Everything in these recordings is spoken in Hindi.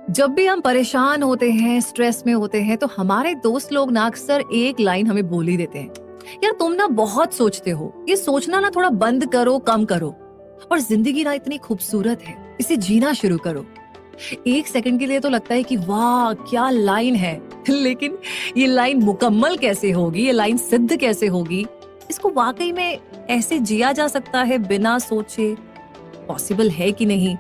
जब भी हम परेशान होते हैं, स्ट्रेस में होते हैं, तो हमारे दोस्त लोग ना अक्सर एक लाइन हमें बोल ही देते हैं, यार तुम ना बहुत सोचते हो, ये सोचना ना थोड़ा बंद करो, कम करो। और जिंदगी ना इतनी खूबसूरत है, इसे जीना शुरू करो। एक सेकंड के लिए तो लगता है कि वाह क्या लाइन है, लेकिन ये लाइन मुकम्मल कैसे होगी, ये लाइन सिद्ध कैसे होगी, इसको वाकई में ऐसे जिया जा सकता है बिना सोचे, पॉसिबल है कि नहीं?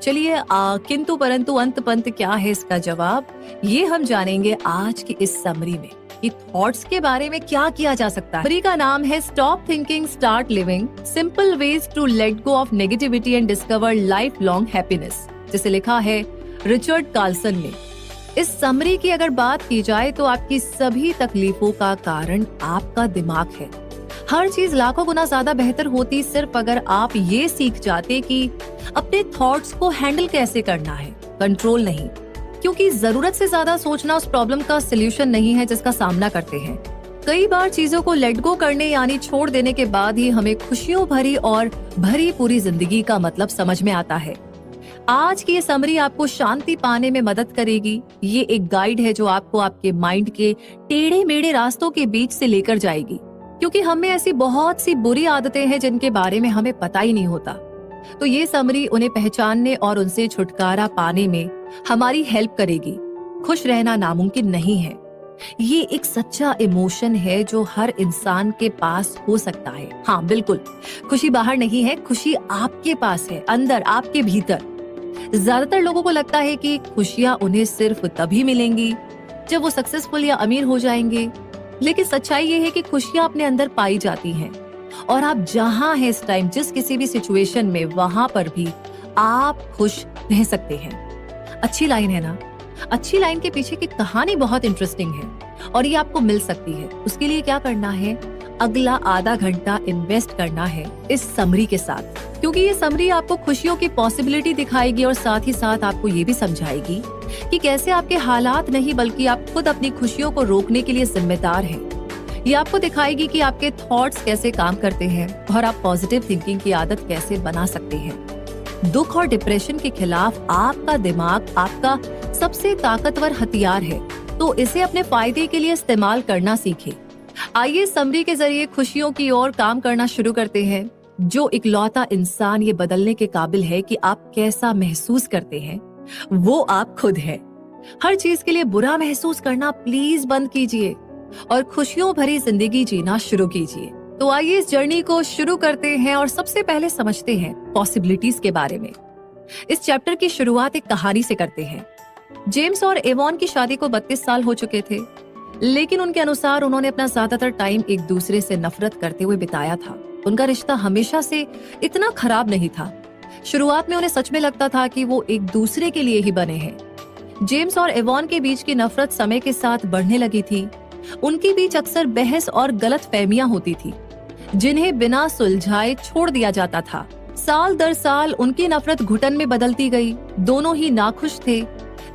चलिए किंतु परंतु अंत पंत क्या है इसका जवाब, ये हम जानेंगे आज की इस समरी में। कि थॉट्स के बारे में क्या किया जा सकता है। समरी का नाम है stop thinking start living, simple ways to let go of negativity and discover lifelong happiness, जिसे लिखा है रिचर्ड कार्लसन ने। इस समरी की अगर बात की जाए तो आपकी सभी तकलीफों का कारण आपका दिमाग है। हर चीज लाखों गुना ज्यादा बेहतर होती सिर्फ अगर आप ये सीख जाते कि अपने थॉट्स को हैंडल कैसे करना है, कंट्रोल नहीं। क्योंकि जरूरत से ज्यादा सोचना उस प्रॉब्लम का सलूशन नहीं है जिसका सामना करते हैं। कई बार चीजों को लेट गो करने यानी छोड़ देने के बाद ही हमें खुशियों भरी और भरी पूरी जिंदगी का मतलब समझ में आता है। आज की ये समरी आपको शांति पाने में मदद करेगी। ये एक गाइड है जो आपको आपके माइंड के टेढ़े मेढ़े रास्तों के बीच से लेकर जाएगी। क्योंकि हमें ऐसी बहुत सी बुरी आदतें हैं जिनके बारे में हमें पता ही नहीं होता, तो ये समरी उन्हें पहचानने और उनसे छुटकारा पाने में हमारी हेल्प करेगी। खुश रहना नामुमकिन नहीं है, ये एक सच्चा इमोशन है जो हर इंसान के पास हो सकता है। हाँ बिल्कुल, खुशी बाहर नहीं है, खुशी आपके पास है, अंदर आपके भीतर। ज्यादातर लोगों को लगता है कि खुशियाँ उन्हें सिर्फ तभी मिलेंगी जब वो सक्सेसफुल या अमीर हो जाएंगे, लेकिन सच्चाई ये है कि खुशियाँ अपने अंदर पाई जाती हैं और आप जहाँ हैं इस टाइम, जिस किसी भी सिचुएशन में, वहां पर भी आप खुश रह सकते हैं। अच्छी लाइन है ना? अच्छी लाइन के पीछे की कहानी बहुत इंटरेस्टिंग है और ये आपको मिल सकती है। उसके लिए क्या करना है, अगला आधा घंटा इन्वेस्ट करना है इस समरी के साथ, क्योंकि ये समरी आपको खुशियों की पॉसिबिलिटी दिखाएगी और साथ ही साथ आपको ये भी समझाएगी कि कैसे आपके हालात नहीं बल्कि आप खुद अपनी खुशियों को रोकने के लिए जिम्मेदार हैं। ये आपको दिखाएगी कि आपके थॉट्स कैसे काम करते हैं और आप पॉजिटिव थिंकिंग की आदत कैसे बना सकते हैं। दुख और डिप्रेशन के खिलाफ आपका दिमाग आपका सबसे ताकतवर हथियार है, तो इसे अपने फायदे के लिए इस्तेमाल करना सीखें। आइए समरी के जरिए खुशियों की ओर काम करना शुरू करते हैं। जो इकलौता इंसान ये बदलने के काबिल है कि आप कैसा महसूस करते हैं, वो आप खुद हैं। हर चीज के लिए बुरा महसूस करना प्लीज बंद कीजिए और खुशियों भरी जिंदगी जीना शुरू कीजिए। तो आइए इस जर्नी को शुरू करते हैं और सबसे पहले समझते हैं पॉसिबिलिटीज के बारे में। इस चैप्टर की शुरुआत एक कहानी से करते हैं। जेम्स और एवॉन की शादी को 32 साल हो चुके थे, लेकिन उनके अनुसार उन्होंने अपना ज्यादातर टाइम एक दूसरे से नफरत करते हुए बिताया था। उनका रिश्ता हमेशा से इतना खराब नहीं था। शुरुआत में उन्हें सच में लगता था कि वो एक दूसरे के लिए ही बने हैं। जेम्स और एवॉन के बीच की नफरत समय के साथ बढ़ने लगी थी। उनके बीच अक्सर बहस और गलतफहमियां होती थी, जिन्हें बिना सुलझाए छोड़ दिया जाता था। साल दर साल उनकी नफरत घुटन में बदलती गई। दोनों ही नाखुश थे,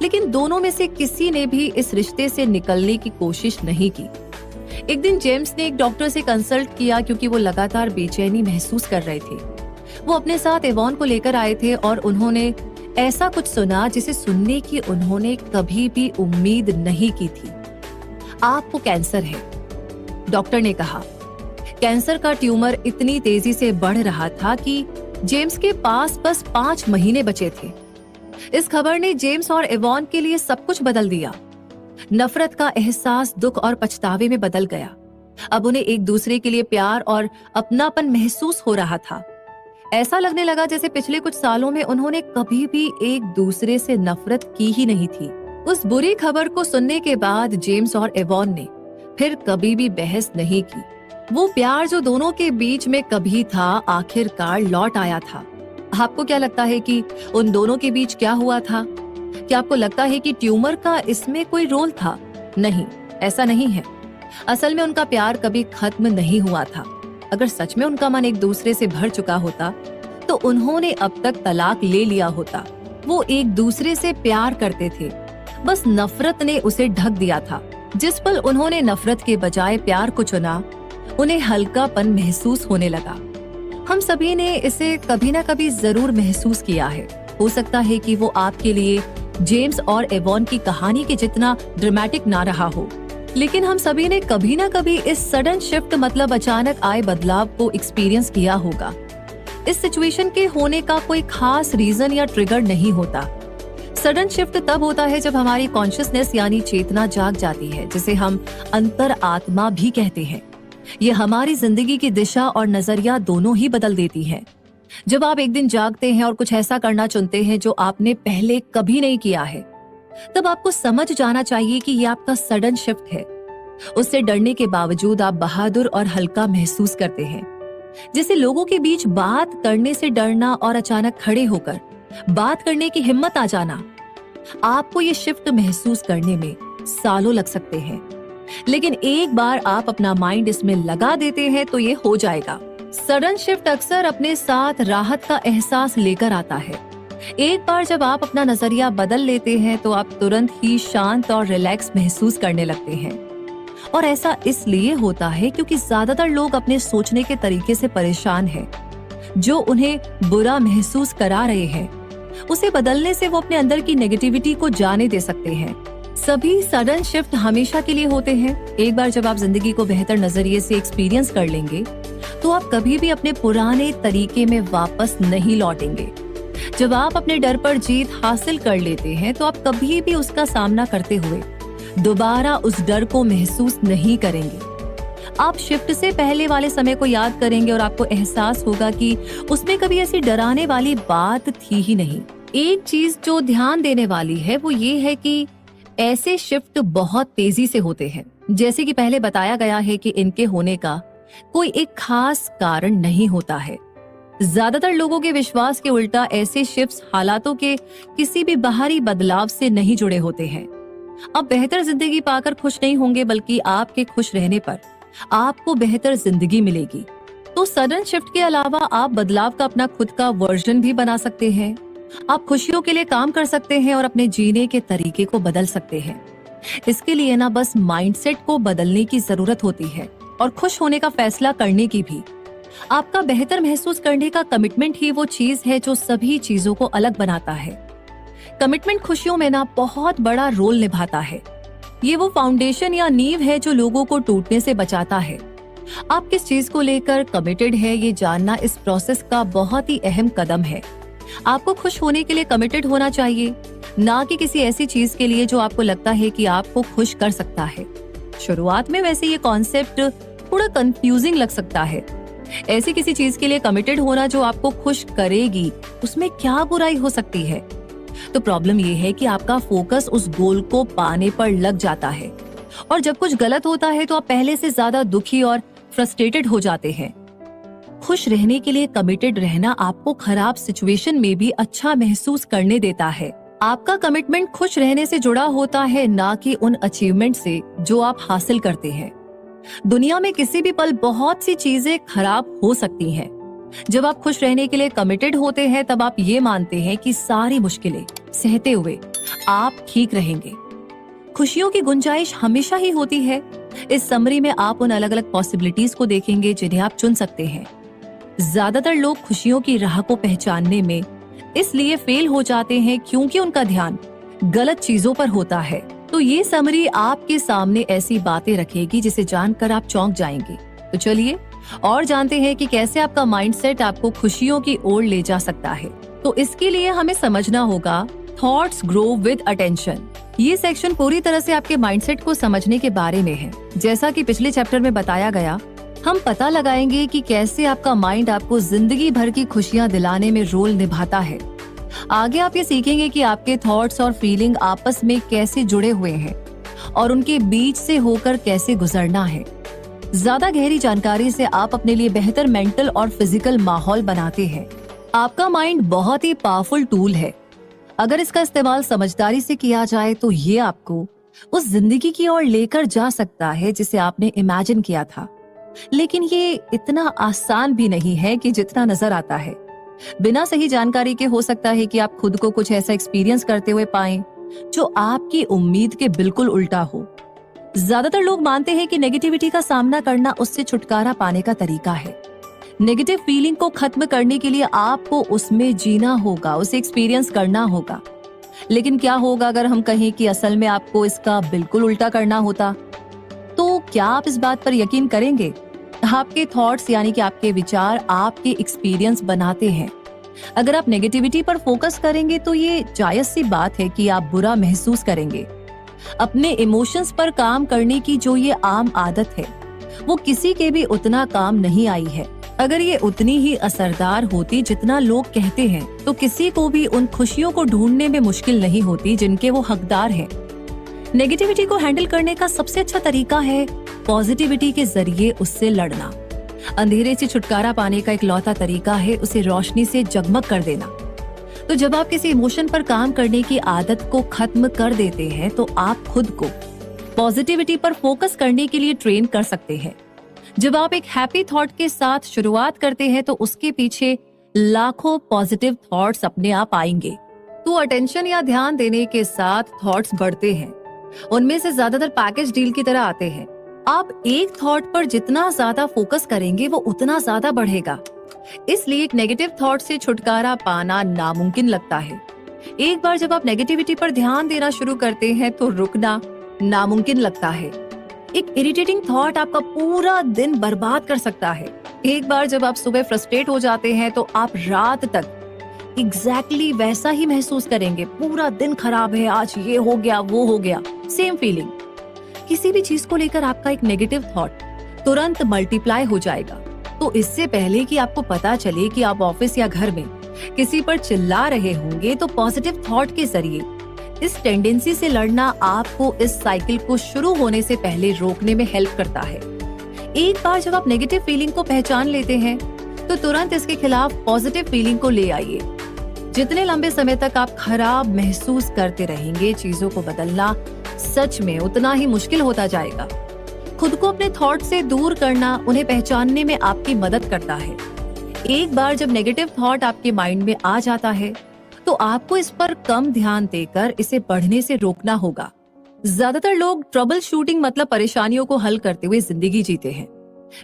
लेकिन दोनों में से किसी ने भी इस रिश्ते से निकलने की कोशिश नहीं की। एक दिन जेम्स ने एक डॉक्टर से कंसल्ट किया क्योंकि वो लगातार बेचैनी महसूस कर रहे थे। वो अपने साथ एवॉन को लेकर आए थे और उन्होंने ऐसा कुछ सुना जिसे सुनने की उन्होंने कभी भी उम्मीद नहीं की थी। आपको कैंसर है, डॉक्टर ने कहा। कैंसर का ट्यूमर इतनी तेजी से बढ़ रहा था कि जेम्स के पास बस 5 महीने बचे थे। इस खबर ने जेम्स और एवॉन के लिए सब कुछ बदल दिया। नफरत का एहसास दुख और पछतावे में बदल गया। अब उन्हें एक दूसरे के लिए प्यार और अपनापन महसूस हो रहा था। ऐसा लगने लगा जैसे पिछले कुछ सालों में उन्होंने कभी भी एक दूसरे से नफरत की ही नहीं थी। उस बुरी खबर को सुनने के बाद जेम्स और एवॉन ने फिर कभी भी बहस नहीं की। वो प्यार जो दोनों के बीच में कभी था, आखिरकार लौट आया था। आपको क्या लगता है कि उन दोनों के बीच क्या हुआ था? क्या आपको लगता है कि ट्यूमर का इसमें कोई रोल था? नहीं, ऐसा नहीं है। असल में उनका प्यार कभी खत्म नहीं हुआ था। अगर सच में उनका मन एक दूसरे से भर चुका होता तो उन्होंने अब तक तलाक ले लिया होता। वो एक दूसरे से प्यार करते थे, बस नफरत ने उसे ढक दिया था। जिस पल उन्होंने नफरत के बजाय प्यार को चुना, उन्हें हल्कापन महसूस होने लगा। हम सभी ने इसे कभी ना कभी जरूर महसूस किया है। हो सकता है कि वो आपके लिए जेम्स और एवॉन की कहानी के जितना ड्रामेटिक ना रहा हो, लेकिन हम सभी ने कभी ना कभी इस सडन शिफ्ट मतलब अचानक आए बदलाव को एक्सपीरियंस किया होगा। इस सिचुएशन के होने का कोई खास रीजन या ट्रिगर नहीं होता। सडन शिफ्ट तब होता है जब हमारी कॉन्शियसनेस यानी चेतना जाग जाती है, जिसे हम अंतर आत्मा भी कहते हैं। ये हमारी जिंदगी की दिशा और नजरिया दोनों ही बदल देती है। जब आप एक दिन जागते हैं और कुछ ऐसा करना चुनते हैं जो आपने पहले कभी नहीं किया है, तब आपको समझ जाना चाहिए कि ये आपका सडन शिफ्ट है। उससे डरने के बावजूद आप बहादुर और हल्का महसूस करते हैं। जैसे लोगों के बीच बात करने से डरना और अचानक खड़े होकर बात करने की हिम्मत आ जाना। आपको ये शिफ्ट महसूस करने में सालों लग सकते हैं, लेकिन एक बार आप अपना माइंड इसमें लगा देते हैं तो ये हो जाएगा। सडन शिफ्ट अक्सर अपने साथ राहत का एहसास लेकर आता है। एक बार जब आप अपना नजरिया बदल लेते हैं तो आप तुरंत ही शांत और रिलैक्स महसूस करने लगते हैं। और ऐसा इसलिए होता है क्योंकि ज्यादातर लोग अपने सोचने के तरीके से परेशान हैं। जो उन्हें बुरा महसूस करा रहे हैं, उसे बदलने से वो अपने अंदर की नेगेटिविटी को जाने दे सकते हैं। सभी सडन शिफ्ट हमेशा के लिए होते हैं। एक बार जब आप जिंदगी को बेहतर नजरिए से एक्सपीरियंस कर लेंगे तो आप कभी भी अपने पुराने तरीके में वापस नहीं लौटेंगे। जब आप अपने डर पर जीत हासिल कर लेते हैं तो आप कभी भी उसका सामना करते हुए दोबारा उस डर को महसूस नहीं करेंगे। आप शिफ्ट से पहले वाले समय को याद करेंगे और आपको एहसास होगा कि उसमें कभी ऐसी डराने वाली बात थी ही नहीं। एक चीज जो ध्यान देने वाली है वो ये है कि ऐसे शिफ्ट बहुत तेजी से होते हैं। जैसे कि पहले बताया गया है कि इनके होने का कोई एक खास कारण नहीं होता है। ज्यादातर लोगों के विश्वास के उल्टा ऐसे शिफ्ट्स हालातों के किसी भी बाहरी बदलाव से नहीं जुड़े होते हैं। आप बेहतर जिंदगी पाकर खुश नहीं होंगे, बल्कि आपके खुश रहने पर आपको बेहतर जिंदगी मिलेगी। तो सडन शिफ्ट के अलावा आप बदलाव का अपना खुद का वर्जन भी बना सकते हैं। आप खुशियों के लिए काम कर सकते हैं और अपने जीने के तरीके को बदल सकते हैं। इसके लिए ना बस माइंडसेट को बदलने की जरूरत होती है और खुश होने का फैसला करने की भी। आपका बेहतर महसूस करने का कमिटमेंट ही वो चीज है जो सभी चीजों को अलग बनाता है। कमिटमेंट खुशियों में ना बहुत बड़ा रोल निभाता है। ये वो फाउंडेशन या नींव है जो लोगों को टूटने से बचाता है। आप किस चीज को लेकर कमिटेड है, ये जानना इस प्रोसेस का बहुत ही अहम कदम है। आपको खुश होने के लिए कमिटेड होना चाहिए, ना कि किसी ऐसी चीज के लिए जो आपको लगता है कि आपको खुश कर सकता है। शुरुआत में वैसे ये कॉन्सेप्ट थोड़ा कंफ्यूजिंग लग सकता है। ऐसी किसी चीज के लिए कमिटेड होना जो आपको खुश करेगी, उसमें क्या बुराई हो सकती है? तो प्रॉब्लम ये है कि आपका फोकस उस गोल को पाने पर लग जाता है और जब कुछ गलत होता है तो आप पहले से ज्यादा दुखी और फ्रस्ट्रेटेड हो जाते हैं। खुश रहने के लिए कमिटेड रहना आपको खराब सिचुएशन में भी अच्छा महसूस करने देता है। आपका कमिटमेंट खुश रहने से जुड़ा होता है, ना कि उन अचीवमेंट से जो आप हासिल करते हैं। दुनिया में किसी भी पल बहुत सी चीजें खराब हो सकती हैं। जब आप खुश रहने के लिए कमिटेड होते हैं तब आप ये मानते हैं कि सारी मुश्किलें सहते हुए आप ठीक रहेंगे। खुशियों की गुंजाइश हमेशा ही होती है। इस समरी में आप उन अलग अलग पॉसिबिलिटीज को देखेंगे जिन्हें आप चुन सकते हैं। ज्यादातर लोग खुशियों की राह को पहचानने में इसलिए फेल हो जाते हैं क्योंकि उनका ध्यान गलत चीजों पर होता है। तो ये समरी आपके सामने ऐसी बातें रखेगी जिसे जानकर आप चौंक जाएंगे। तो चलिए और जानते हैं कि कैसे आपका माइंडसेट आपको खुशियों की ओर ले जा सकता है। तो इसके लिए हमें समझना होगा थॉट्स ग्रो विद अटेंशन। ये सेक्शन पूरी तरह से आपके माइंडसेट को समझने के बारे में है। जैसा कि पिछले चैप्टर में बताया गया, हम पता लगाएंगे कि कैसे आपका माइंड आपको जिंदगी भर की खुशियां दिलाने में रोल निभाता है। आगे आप ये सीखेंगे कि आपके थॉट्स और फीलिंग आपस में कैसे जुड़े हुए हैं और उनके बीच से होकर कैसे गुजरना है। ज्यादा गहरी जानकारी से आप अपने लिए बेहतर मेंटल और फिजिकल माहौल बनाते हैं। आपका माइंड बहुत ही पावरफुल टूल है। अगर इसका इस्तेमाल समझदारी से किया जाए तो ये आपको उस जिंदगी की ओर लेकर जा सकता है जिसे आपने इमेजिन किया था। लेकिन ये इतना आसान भी नहीं है कि जितना नजर आता है। बिना सही जानकारी के हो सकता है कि आप खुद को कुछ ऐसा एक्सपीरियंस करते हुए पाएं जो आपकी उम्मीद के बिल्कुल उल्टा हो। ज्यादातर लोग मानते हैं कि नेगेटिविटी का सामना करना उससे छुटकारा पाने का तरीका है। नेगेटिव फीलिंग को खत्म करने के लिए आपको उसमें जीना होगा, उसे एक्सपीरियंस करना होगा। लेकिन क्या होगा अगर हम कहें कि असल में आपको इसका बिल्कुल उल्टा करना होता? तो क्या आप इस बात पर यकीन करेंगे? आपके थॉट्स यानी कि आपके विचार आपके एक्सपीरियंस बनाते हैं। अगर आप नेगेटिविटी पर फोकस करेंगे तो ये जायज सी बात है कि आप बुरा महसूस करेंगे। अपने इमोशंस पर काम करने की जो ये आम आदत है, वो किसी के भी उतना काम नहीं आई है। अगर ये उतनी ही असरदार होती जितना लोग कहते हैं, तो किसी को भी उन खुशियों को ढूंढने में मुश्किल नहीं होती जिनके वो हकदार हैं। नेगेटिविटी को हैंडल करने का सबसे अच्छा तरीका है पॉजिटिविटी के जरिए उससे लड़ना। अंधेरे से छुटकारा पाने का इकलौता तरीका है उसे रोशनी से जगमग कर देना। तो जब आप किसी इमोशन पर काम करने की आदत को खत्म कर देते हैं, तो आप खुद को पॉजिटिविटी पर फोकस करने के लिए ट्रेन कर सकते हैं। जब आप एक हैप्पी थॉट के साथ शुरुआत करते हैं, तो उसके पीछे लाखों पॉजिटिव थॉट्स अपने आप आएंगे। तो अटेंशन या ध्यान देने के साथ थॉट्स बढ़ते हैं। उनमें से ज्यादातर पैकेज डील की तरह आते हैं। आप एक थॉट पर जितना ज्यादा फोकस करेंगे, वो उतना ज्यादा बढ़ेगा। इसलिए एक नेगेटिव थॉट से छुटकारा पाना नामुमकिन लगता है। एक बार जब आप नेगेटिविटी पर ध्यान देना शुरू करते हैं, तो रुकना नामुमकिन लगता है। एक इरिटेटिंग थॉट आपका पूरा दिन बर्बाद कर सकता है। एक बार जब आप सुबह फ्रस्ट्रेट हो जाते हैं, तो आप रात तक एग्जैक्टली वैसा ही महसूस करेंगे। पूरा दिन खराब है, आज ये हो गया, वो हो गया, सेम फीलिंग। किसी भी चीज को लेकर आपका एक नेगेटिव थॉट तुरंत मल्टीप्लाई हो जाएगा। तो इससे पहले कि आपको पता चले कि आप ऑफिस या घर में किसी पर चिल्ला रहे होंगे, तो पॉजिटिव थॉट के जरिए इस टेंडेंसी से लड़ना आपको इस साइकिल को शुरू होने से पहले रोकने में हेल्प करता है। एक बार जब आप नेगेटिव फीलिंग को पहचान लेते हैं, तो तुरंत इसके खिलाफ पॉजिटिव फीलिंग को ले आइए। जितने लंबे समय तक आप खराब महसूस करते रहेंगे, चीजों को बदलना सच में उतना ही मुश्किल होता जाएगा। खुद को अपने थॉट से दूर करना उन्हें पहचानने में आपकी मदद करता है। एक बार जब नेगेटिव थॉट आपके माइंड में आ जाता है, तो आपको इस पर कम ध्यान देकर इसे बढ़ने से रोकना होगा। ज्यादातर लोग ट्रबल शूटिंग मतलब परेशानियों को हल करते हुए जिंदगी जीते हैं।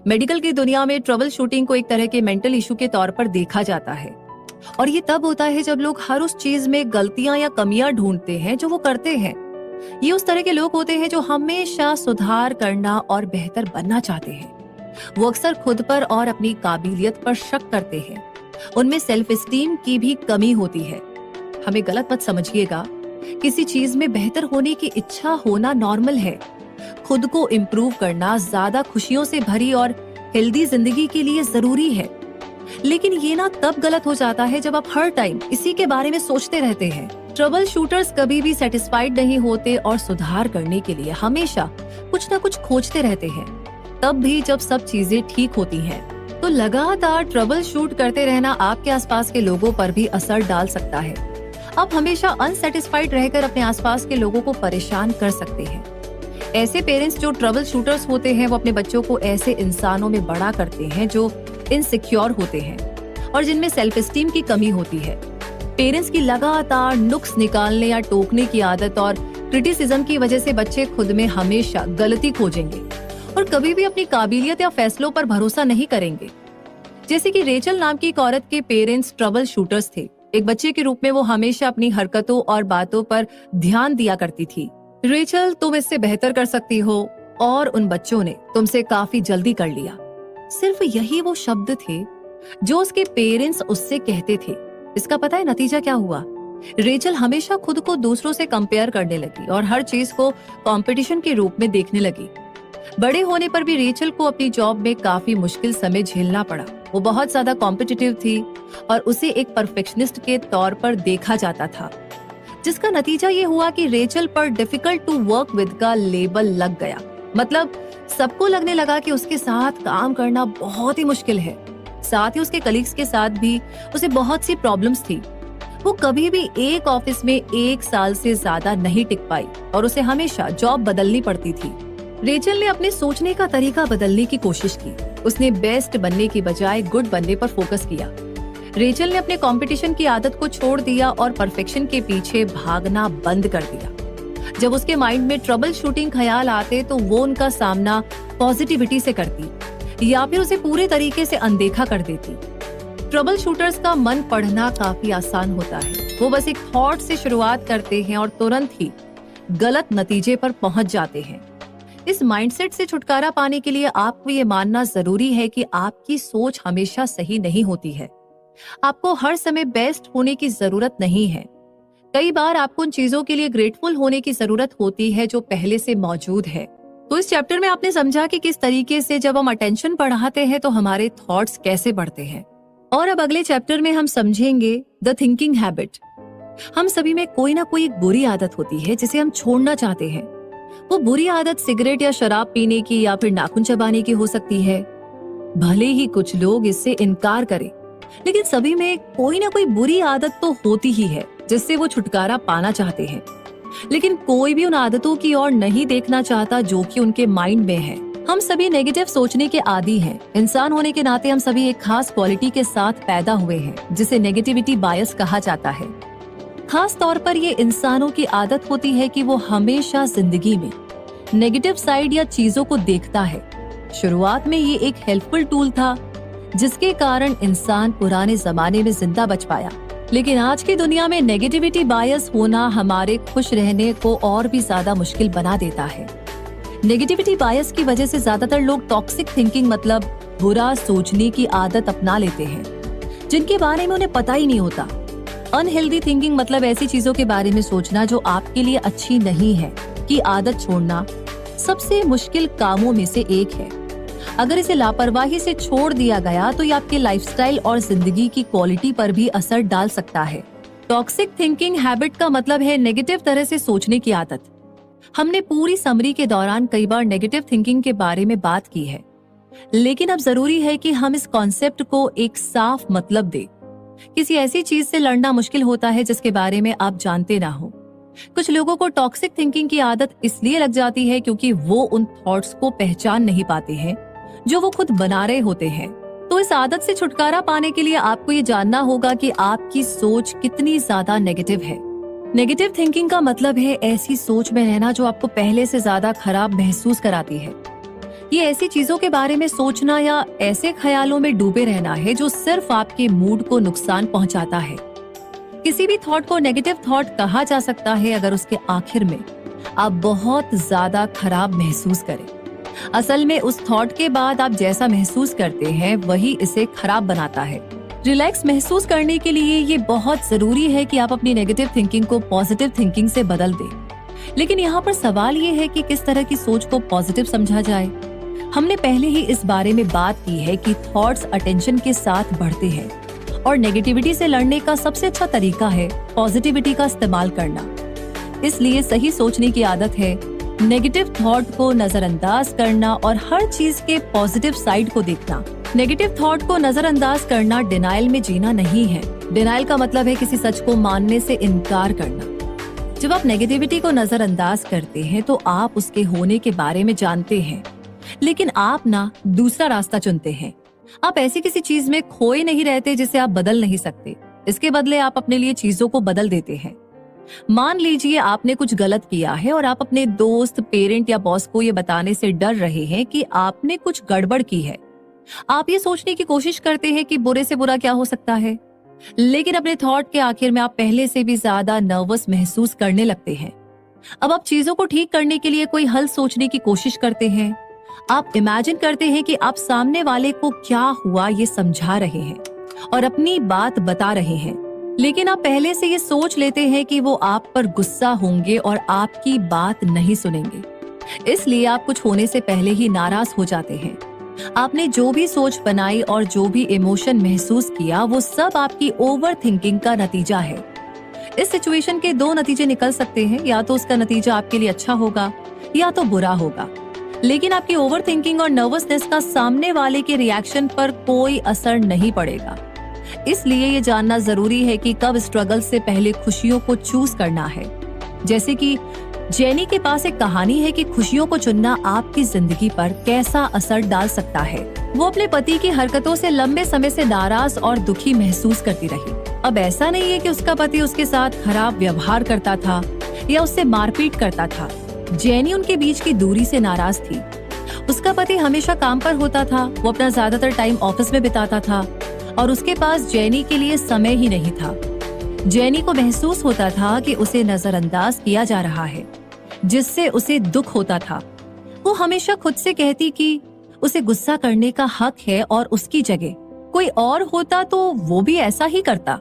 मेडिकल की दुनिया में ट्रबल शूटिंग को एक तरह के मेंटल इशू के तौर पर देखा जाता है, और ये तब होता है जब लोग हर उस चीज में गलतियां या कमियां ढूंढते हैं जो वो करते हैं। ये उस तरह के लोग होते हैं जो हमेशा सुधार करना और बेहतर बनना चाहते हैं। वो अक्सर खुद पर और अपनी काबिलियत पर शक करते हैं। उनमें सेल्फ एस्टीम की भी कमी होती है। हमें गलत मत समझिएगा, किसी चीज में बेहतर होने की इच्छा होना नॉर्मल है। खुद को इम्प्रूव करना ज्यादा खुशियों से भरी और हेल्दी जिंदगी के लिए जरूरी है। लेकिन ये ना तब गलत हो जाता है जब आप हर टाइम इसी के बारे में सोचते रहते हैं। ट्रबल शूटर्स कभी भी सेटिस्फाइड नहीं होते और सुधार करने के लिए हमेशा कुछ ना कुछ खोजते रहते हैं, तब भी जब सब चीजें ठीक होती हैं। तो लगातार ट्रबल शूट करते रहना आपके आसपास के लोगों पर भी असर डाल सकता है। आप हमेशा अनसेटिस्फाइड रहकर अपने आसपास के लोगों को परेशान कर सकते हैं। ऐसे पेरेंट्स जो ट्रबल शूटर्स होते हैं, वो अपने बच्चों को ऐसे इंसानों में बड़ा करते हैं जो इनसिक्योर होते हैं और जिनमें सेल्फ एस्टीम की कमी होती है। पेरेंट्स की लगातार नुक्स निकालने या टोकने की आदत और क्रिटिसिज्म की वजह से बच्चे खुद में हमेशा गलती खोजेंगे और कभी भी अपनी काबिलियत या फैसलों पर भरोसा नहीं करेंगे। जैसे कि रेचल नाम की एक औरत के पेरेंट्स ट्रबल शूटर्स थे। एक बच्चे के रूप में वो हमेशा अपनी हरकतों और बातों पर ध्यान दिया करती थी। रेचल, तुम इससे बेहतर कर सकती हो, और उन बच्चों ने तुमसे काफी जल्दी कर लिया। सिर्फ यही वो शब्द थे जो उसके पेरेंट्स उससे कहते थे। इसका पता है नतीजा क्या हुआ? रेचल हमेशा खुद को दूसरों से कंपेयर करने लगी और हर चीज को कंपटीशन के रूप में देखने लगी। बड़े होने पर भी रेचल को अपनी जॉब में काफी मुश्किल समय झेलना पड़ा। वो बहुत ज्यादा कॉम्पिटिटिव थी और उसे एक परफेक्शनिस्ट के तौर पर देखा जाता था, जिसका नतीजा ये हुआ कि रेचल पर डिफिकल्ट टू वर्क विद का लेबल लग गया। मतलब सबको लगने लगा कि उसके साथ काम करना बहुत ही मुश्किल है। साथ ही उसके कलीग्स के साथ भी उसे बहुत सी प्रॉब्लम्स थी। वो कभी भी एक ऑफिस में 1 साल से ज्यादा नहीं टिक पाई और उसे हमेशा जॉब बदलनी पड़ती थी। रेचल ने अपने सोचने का तरीका बदलने की कोशिश की। उसने बेस्ट बनने की बजाय गुड बनने पर फोकस किया। रेचल ने अपने कंपटीशन की आदत को छोड़ दिया और परफेक्शन के पीछे भागना बंद कर दिया। जब उसके माइंड में ट्रबल शूटिंग ख्याल आते, तो वो उनका सामना पॉजिटिविटी से करती या फिर उसे पूरे तरीके से अनदेखा कर देती। ट्रबल शूटर्स का मन पढ़ना काफी आसान होता है। वो बस एक थॉट से शुरुआत करते हैं और तुरंत ही गलत नतीजे पर पहुंच जाते हैं। इस माइंडसेट से छुटकारा पाने के लिए आपको ये मानना जरूरी है कि आपकी सोच हमेशा सही नहीं होती है। आपको हर समय बेस्ट होने की जरूरत नहीं है। कई बार आपको उन चीजों के लिए ग्रेटफुल होने की जरूरत होती है जो पहले से मौजूद है। तो इस चैप्टर में आपने समझा कि किस तरीके से जब हम अटेंशन बढ़ाते हैं तो हमारे थॉट्स कैसे बढ़ते हैं। और अब अगले चैप्टर में हम समझेंगे द थिंकिंग हैबिट। हम सभी में कोई ना कोई एक बुरी आदत होती है जिसे हम छोड़ना चाहते हैं। वो बुरी आदत सिगरेट या शराब पीने की या फिर नाखून चबाने की हो सकती है। भले ही कुछ लोग इससे इनकार करें, लेकिन सभी में कोई ना कोई बुरी आदत तो होती ही है जिससे वो छुटकारा पाना चाहते हैं। लेकिन कोई भी उन आदतों की ओर नहीं देखना चाहता जो कि उनके माइंड में है। हम सभी नेगेटिव सोचने के आदी हैं। इंसान होने के नाते हम सभी एक खास क्वालिटी के साथ पैदा हुए हैं जिसे नेगेटिविटी बायस कहा जाता है। खास तौर पर ये इंसानों की आदत होती है कि वो हमेशा जिंदगी में नेगेटिव साइड या चीजों को देखता है। शुरुआत में ये एक हेल्पफुल टूल था जिसके कारण इंसान पुराने जमाने में जिंदा बच पाया, लेकिन आज की दुनिया में नेगेटिविटी बायस होना हमारे खुश रहने को और भी ज्यादा मुश्किल बना देता है। नेगेटिविटी बायस की वजह से ज्यादातर लोग टॉक्सिक थिंकिंग मतलब बुरा सोचने की आदत अपना लेते हैं जिनके बारे में उन्हें पता ही नहीं होता। अनहेल्दी थिंकिंग मतलब ऐसी चीजों के बारे में सोचना जो आपके लिए अच्छी नहीं है की आदत छोड़ना सबसे मुश्किल कामों में से एक है। अगर इसे लापरवाही से छोड़ दिया गया तो ये आपके लाइफस्टाइल और जिंदगी की क्वालिटी पर भी असर डाल सकता है। टॉक्सिक थिंकिंग हैबिट का मतलब है नेगेटिव तरह से सोचने की आदत। हमने पूरी समरी के दौरान कई बार नेगेटिव थिंकिंग के बारे में बात की है, लेकिन अब जरूरी है कि हम इस कॉन्सेप्ट को एक साफ मतलब दें। किसी ऐसी चीज से लड़ना मुश्किल होता है जिसके बारे में आप जानते ना हो। कुछ लोगों को टॉक्सिक थिंकिंग की आदत इसलिए लग जाती है क्योंकि वो उन थॉट्स को पहचान नहीं पाते हैं जो वो खुद बना रहे होते हैं। तो इस आदत से छुटकारा पाने के लिए आपको ये जानना होगा कि आपकी सोच कितनी ज्यादा नेगेटिव है। नेगेटिव थिंकिंग का मतलब है ऐसी सोच में रहना जो आपको पहले से ज्यादा खराब महसूस कराती है। ये ऐसी चीजों के बारे में सोचना या ऐसे ख्यालों में डूबे रहना है जो सिर्फ आपके मूड को नुकसान पहुंचाता है। किसी भी थॉट को नेगेटिव थॉट कहा जा सकता है अगर उसके आखिर में आप बहुत ज्यादा खराब महसूस करें। असल में उस थॉट के बाद आप जैसा महसूस करते हैं वही इसे खराब बनाता है। रिलैक्स महसूस करने के लिए ये बहुत जरूरी है कि आप अपनी नेगेटिव थिंकिंग को पॉजिटिव थिंकिंग से बदल दें। लेकिन यहाँ पर सवाल ये है कि किस तरह की सोच को पॉजिटिव समझा जाए। हमने पहले ही इस बारे में बात की है कि थॉट्स अटेंशन के साथ बढ़ते हैं और नेगेटिविटी से लड़ने का सबसे अच्छा तरीका है पॉजिटिविटी का इस्तेमाल करना। इसलिए सही सोचने की आदत है नेगेटिव थॉट को नजरअंदाज करना और हर चीज के पॉजिटिव साइड को देखना। नेगेटिव थॉट को नजरअंदाज करना डिनायल में जीना नहीं है। डिनायल का मतलब है किसी सच को मानने से इनकार करना। जब आप नेगेटिविटी को नजरअंदाज करते हैं तो आप उसके होने के बारे में जानते हैं, लेकिन आप ना दूसरा रास्ता चुनते हैं। आप ऐसी किसी चीज में खोए नहीं रहते जिसे आप बदल नहीं सकते। इसके बदले आप अपने लिए चीजों को बदल देते हैं। मान लीजिए आपने कुछ गलत किया है और आप अपने दोस्त, पेरेंट या बॉस को ये बताने से डर रहे हैं कि आपने कुछ गड़बड़ की है। आप ये सोचने की कोशिश करते हैं कि बुरे से बुरा क्या हो सकता है, लेकिन अपने थॉट के आखिर में आप पहले से भी ज्यादा नर्वस महसूस करने लगते हैं। अब आप चीजों को ठीक करने के लिए कोई हल सोचने की कोशिश करते हैं। आप इमेजिन करते हैं कि आप सामने वाले को क्या हुआ ये समझा रहे हैं और अपनी बात बता रहे हैं, लेकिन आप पहले से ये सोच लेते हैं कि वो आप पर गुस्सा होंगे और आपकी बात नहीं सुनेंगे। इसलिए आप कुछ होने से पहले ही नाराज हो जाते हैं। आपने जो भी सोच बनाई और जो भी इमोशन महसूस किया वो सब आपकी ओवर थिंकिंग का नतीजा है। इस सिचुएशन के दो नतीजे निकल सकते हैं, या तो उसका नतीजा आपके लिए अच्छा होगा या तो बुरा होगा, लेकिन आपकी ओवर थिंकिंग और नर्वसनेस का सामने वाले के रिएक्शन पर कोई असर नहीं पड़ेगा। इसलिए ये जानना जरूरी है कि कब स्ट्रगल से पहले खुशियों को चूज करना है। जैसे कि जेनी के पास एक कहानी है कि खुशियों को चुनना आपकी जिंदगी पर कैसा असर डाल सकता है। वो अपने पति की हरकतों से लंबे समय से नाराज और दुखी महसूस करती रही। अब ऐसा नहीं है कि उसका पति उसके साथ खराब व्यवहार करता था या उससे मारपीट करता था। जेनी उनके बीच की दूरी से नाराज थी। उसका पति हमेशा काम पर होता था, वो अपना ज्यादातर टाइम ऑफिस में बिताता था और उसके पास जेनी के लिए समय ही नहीं था। जेनी को महसूस होता था कि उसे नजरअंदाज किया जा रहा है, जिससे उसे दुख होता था। वो हमेशा खुद से कहती कि उसे गुस्सा करने का हक है और उसकी जगह कोई और होता तो वो भी ऐसा ही करता।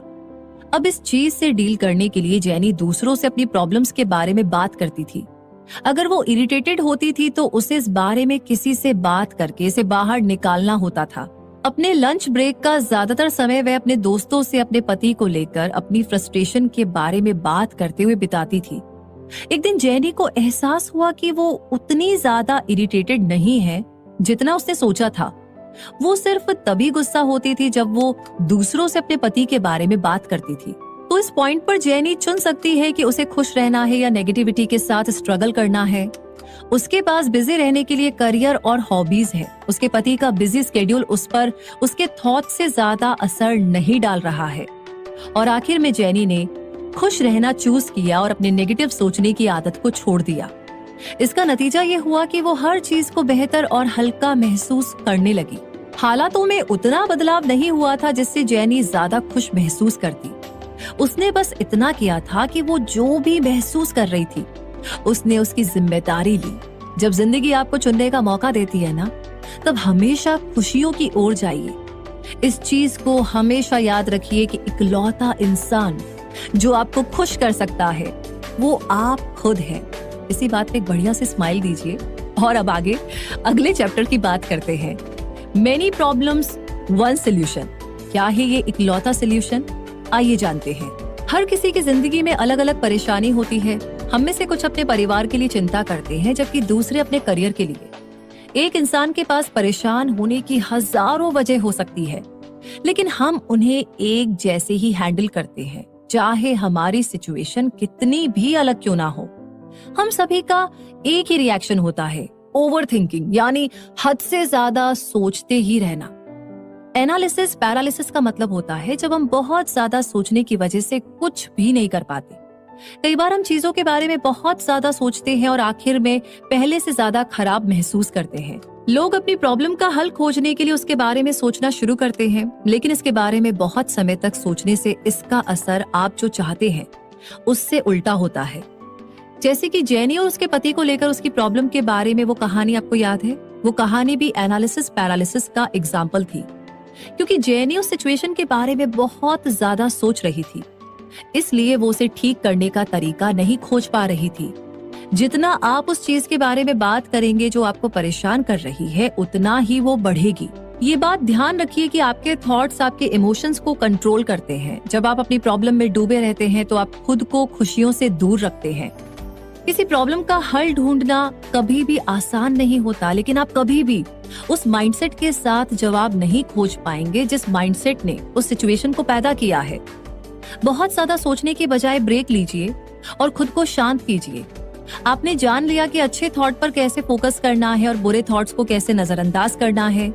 अब इस चीज से डील करने के लिए जेनी दूसरों से अपनी प्रॉब्लम्स के बारे में बात करती थी। अगर वो इरिटेटेड होती थी तो उसे इस बारे में किसी से बात करके इसे बाहर निकालना होता था। अपने लंच ब्रेक का ज्यादातर समय वह अपने दोस्तों से अपने पति को लेकर अपनी फ्रस्ट्रेशन के बारे में बात करते हुए बिताती थी। एक दिन जेनी को एहसास हुआ कि वो उतनी ज्यादा इरिटेटेड नहीं है जितना उसने सोचा था। वो सिर्फ तभी गुस्सा होती थी जब वो दूसरों से अपने पति के बारे में बात करती थी। तो इस पॉइंट पर जेनी चुन सकती है कि उसे खुश रहना है या नेगेटिविटी के साथ स्ट्रगल करना है। उसके पास बिजी रहने के लिए करियर और हॉबीज है। उसके पति का बिजी स्केड्यूल उस पर उसके थॉट से ज्यादा असर नहीं डाल रहा है। और आखिर में जेनी ने खुश रहना चूज किया और अपने नेगेटिव सोचने की आदत को छोड़ दिया। इसका नतीजा ये हुआ कि वो हर चीज को बेहतर और हल्का महसूस करने लगी। हालातों में उतना बदलाव नहीं हुआ था जिससे जेनी ज्यादा खुश महसूस करती। उसने बस इतना किया था कि वो जो भी महसूस कर रही थी उसने उसकी जिम्मेदारी ली। जब जिंदगी आपको चुनने का मौका देती है ना, तब हमेशा खुशियों की ओर जाइए। इस चीज को हमेशा याद रखिए कि इकलौता इंसान जो आपको खुश कर सकता है वो आप खुद हैं। इसी बात पे एक बढ़िया से स्माइल दीजिए। और अब आगे अगले चैप्टर की बात करते हैं। Many problems one solution. क्या है ये इकलौता सोल्यूशन? आइए जानते हैं। हर किसी की जिंदगी में अलग अलग परेशानी होती है। हम में से कुछ अपने परिवार के लिए चिंता करते हैं, जबकि दूसरे अपने करियर के लिए। एक इंसान के पास परेशान होने की हजारों वजह हो सकती है, लेकिन हम उन्हें एक जैसे ही हैंडल करते हैं, चाहे हमारी सिचुएशन कितनी भी अलग क्यों ना हो। हम सभी का एक ही रिएक्शन होता है, ओवरथिंकिंग, यानी हद से ज्यादा सोचते ही रहना। एनालिसिस पैरालिसिस का मतलब होता है जब हम बहुत ज्यादा सोचने की वजह से कुछ भी नहीं कर पाते। कई बार हम चीजों के बारे में बहुत ज्यादा सोचते हैं और आखिर में पहले से ज्यादा खराब महसूस करते हैं। लोग अपनी प्रॉब्लम का हल खोजने के लिए उसके बारे में सोचना शुरू करते हैं, लेकिन इसके बारे में बहुत समय तक सोचने से इसका असर आप जो चाहते हैं उससे उल्टा होता है। जैसे कि जेनी और उसके पति को लेकर उसकी प्रॉब्लम के बारे में वो कहानी आपको याद है। वो कहानी भी एनालिसिस पैरालिसिस का एग्जाम्पल थी, क्योंकि जेनी उस सिचुएशन के बारे में बहुत ज्यादा सोच रही थी, इसलिए वो उसे ठीक करने का तरीका नहीं खोज पा रही थी। जितना आप उस चीज के बारे में बात करेंगे जो आपको परेशान कर रही है, उतना ही वो बढ़ेगी। ये बात ध्यान रखिए कि आपके थॉट्स आपके इमोशंस को कंट्रोल करते हैं। जब आप अपनी प्रॉब्लम में डूबे रहते हैं तो आप खुद को खुशियों से दूर रखते हैं। किसी प्रॉब्लम का हल ढूंढना कभी भी आसान नहीं होता, लेकिन आप कभी भी उस माइंडसेट के साथ जवाब नहीं खोज पाएंगे जिस माइंडसेट ने उस सिचुएशन को पैदा किया है। बहुत ज्यादा सोचने के बजाय ब्रेक लीजिए और खुद को शांत कीजिए। आपने जान लिया कि अच्छे थॉट पर कैसे फोकस करना है और बुरे थॉट्स को कैसे नजरअंदाज करना है।